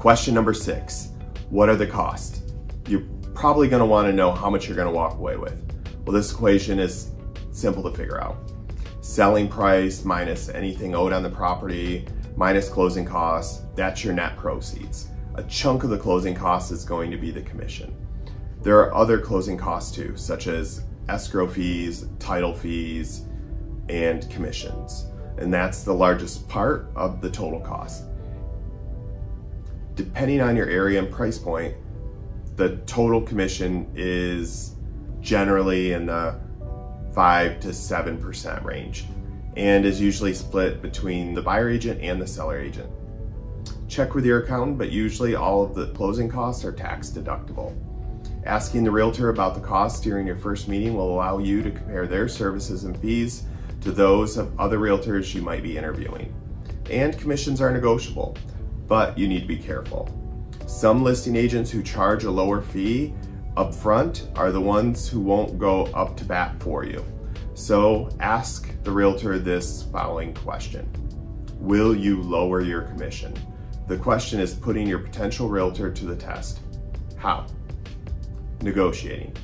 Question number 6, what are the costs? You're probably going to want to know how much you're going to walk away with. Well, this equation is simple to figure out. Selling price minus anything owed on the property minus closing costs, that's your net proceeds. A chunk of the closing costs is going to be the commission. There are other closing costs too, such as escrow fees, title fees, and commissions. And that's the largest part of the total cost. Depending on your area and price point, the total commission is generally in the 5 to 7% range and is usually split between the buyer agent and the seller agent. Check with your accountant, but usually all of the closing costs are tax deductible. Asking the realtor about the costs during your first meeting will allow you to compare their services and fees to those of other realtors you might be interviewing. And commissions are negotiable, but you need to be careful. Some listing agents who charge a lower fee up front are the ones who won't go up to bat for you. So ask the realtor this following question. Will you lower your commission? The question is putting your potential realtor to the test. How? Negotiating.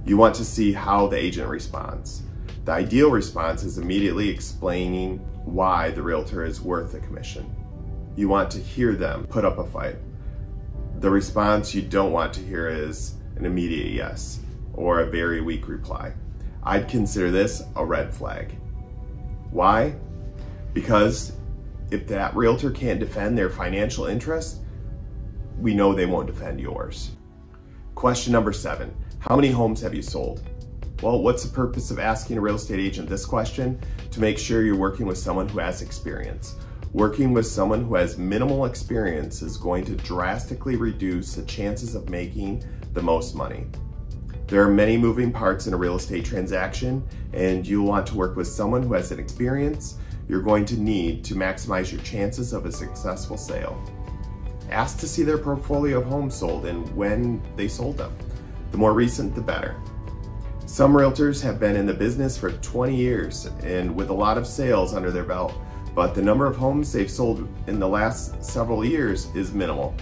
You want to see how the agent responds. The ideal response is immediately explaining why the realtor is worth the commission. You want to hear them put up a fight. The response you don't want to hear is an immediate yes or a very weak reply. I'd consider this a red flag. Why? Because if that realtor can't defend their financial interest, we know they won't defend yours. Question number 7, how many homes have you sold? Well, what's the purpose of asking a real estate agent this question? To make sure you're working with someone who has experience. Working with someone who has minimal experience is going to drastically reduce the chances of making the most money. There are many moving parts in a real estate transaction, and you'll want to work with someone who has an experience you're going to need to maximize your chances of a successful sale. Ask to see their portfolio of homes sold and when they sold them. The more recent, the better. Some realtors have been in the business for 20 years and with a lot of sales under their belt, but the number of homes they've sold in the last several years is minimal.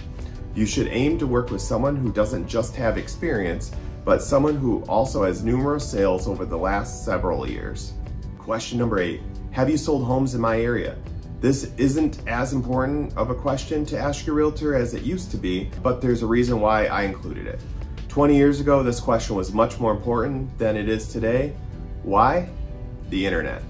You should aim to work with someone who doesn't just have experience, but someone who also has numerous sales over the last several years. Question number 8, have you sold homes in my area? This isn't as important of a question to ask your realtor as it used to be, but there's a reason why I included it. 20 years ago, this question was much more important than it is today. Why? The internet.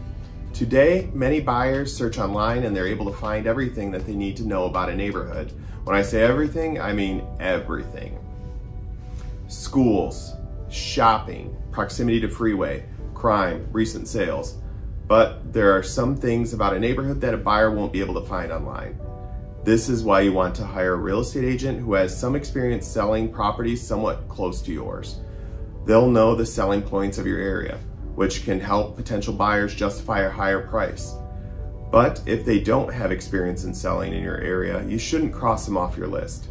Today, many buyers search online and they're able to find everything that they need to know about a neighborhood. When I say everything, I mean everything. Schools, shopping, proximity to freeway, crime, recent sales. But there are some things about a neighborhood that a buyer won't be able to find online. This is why you want to hire a real estate agent who has some experience selling properties somewhat close to yours. They'll know the selling points of your area, which can help potential buyers justify a higher price. But if they don't have experience in selling in your area, you shouldn't cross them off your list.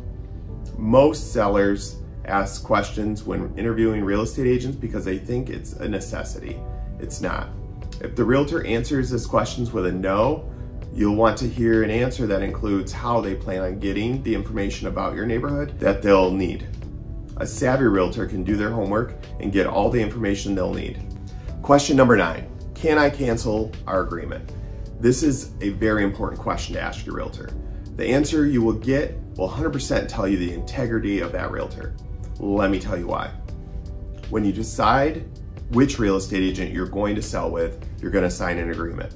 Most sellers ask questions when interviewing real estate agents because they think it's a necessity. It's not. If the realtor answers these questions with a no, you'll want to hear an answer that includes how they plan on getting the information about your neighborhood that they'll need. A savvy realtor can do their homework and get all the information they'll need. Question number 9, can I cancel our agreement? This is a very important question to ask your realtor. The answer you will get will 100% tell you the integrity of that realtor. Let me tell you why. When you decide which real estate agent you're going to sell with, you're going to sign an agreement.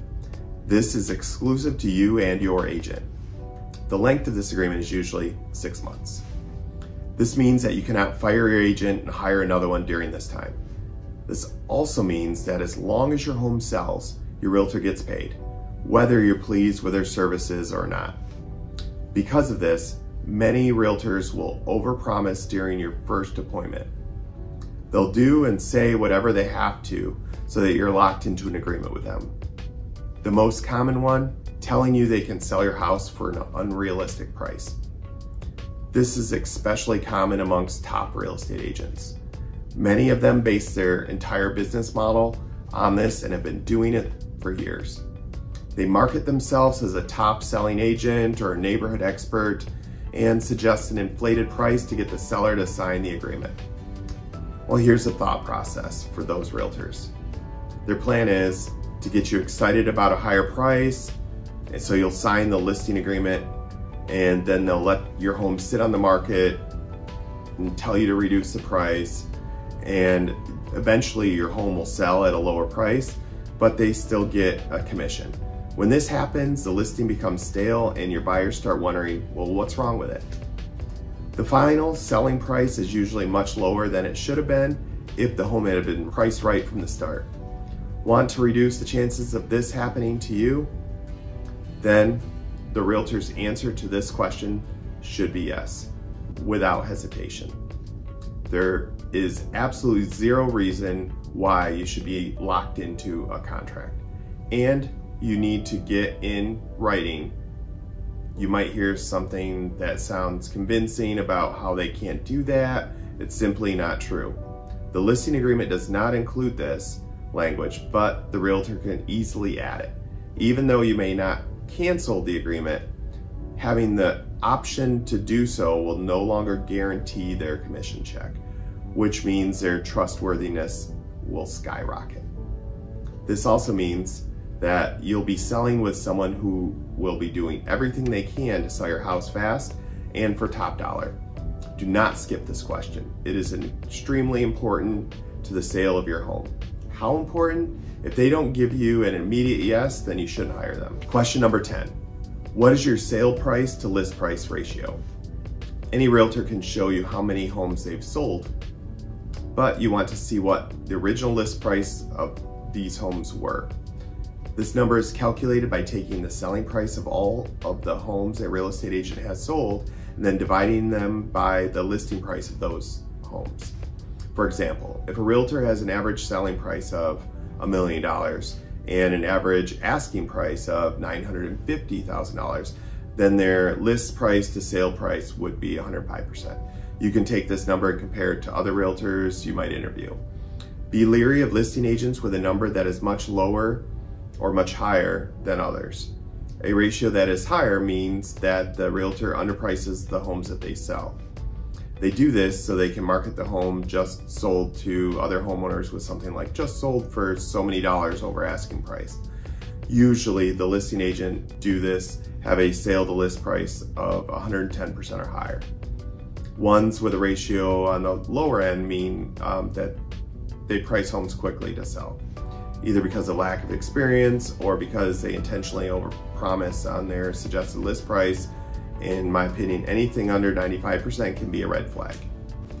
This is exclusive to you and your agent. The length of this agreement is usually 6 months. This means that you cannot fire your agent and hire another one during this time. This also means that as long as your home sells, your realtor gets paid, whether you're pleased with their services or not. Because of this, many realtors will overpromise during your first appointment. They'll do and say whatever they have to so that you're locked into an agreement with them. The most common one, telling you they can sell your house for an unrealistic price. This is especially common amongst top real estate agents. Many of them base their entire business model on this and have been doing it for years. They market themselves as a top selling agent or a neighborhood expert, and suggest an inflated price to get the seller to sign the agreement. Well, here's the thought process for those realtors. Their plan is to get you excited about a higher price, and so you'll sign the listing agreement, and then they'll let your home sit on the market and tell you to reduce the price, and eventually your home will sell at a lower price, but they still get a commission. When this happens, the listing becomes stale and your buyers start wondering, well, what's wrong with it? The final selling price is usually much lower than it should have been if the home had been priced right from the start. Want to reduce the chances of this happening to you? Then the realtor's answer to this question should be yes, without hesitation. There is absolutely zero reason why you should be locked into a contract. And you need to get in writing. You might hear something that sounds convincing about how they can't do that. It's simply not true. The listing agreement does not include this language, but the realtor can easily add it. Even though you may not cancel the agreement, having the option to do so will no longer guarantee their commission check, which means their trustworthiness will skyrocket. This also means that you'll be selling with someone who will be doing everything they can to sell your house fast and for top dollar. Do not skip this question. It is extremely important to the sale of your home. How important? If they don't give you an immediate yes, then you shouldn't hire them. Question number 10. What is your sale price to list price ratio? Any realtor can show you how many homes they've sold, but you want to see what the original list price of these homes were. This number is calculated by taking the selling price of all of the homes a real estate agent has sold and then dividing them by the listing price of those homes. For example, if a realtor has an average selling price of $1 million and an average asking price of $950,000, then their list price to sale price would be 105%. You can take this number and compare it to other realtors you might interview. Be leery of listing agents with a number that is much lower or much higher than others. A ratio that is higher means that the realtor underprices the homes that they sell. They do this so they can market the home just sold to other homeowners with something like just sold for so many dollars over asking price. Usually the listing agent do this have a sale to list price of 110% or higher. Ones with a ratio on the lower end mean that they price homes quickly to sell, either because of lack of experience or because they intentionally overpromise on their suggested list price. In my opinion, anything under 95% can be a red flag.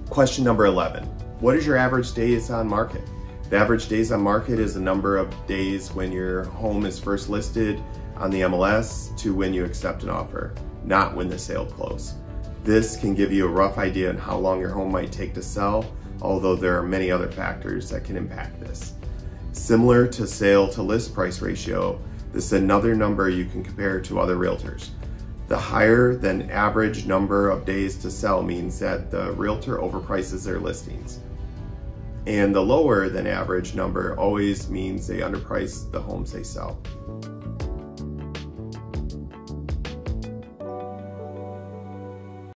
Question number 11. What is your average days on market? The average days on market is the number of days when your home is first listed on the MLS to when you accept an offer, not when the sale closed. This can give you a rough idea on how long your home might take to sell, although there are many other factors that can impact this. Similar to sale to list price ratio, this is another number you can compare to other realtors. The higher than average number of days to sell means that the realtor overprices their listings. And the lower than average number always means they underprice the homes they sell.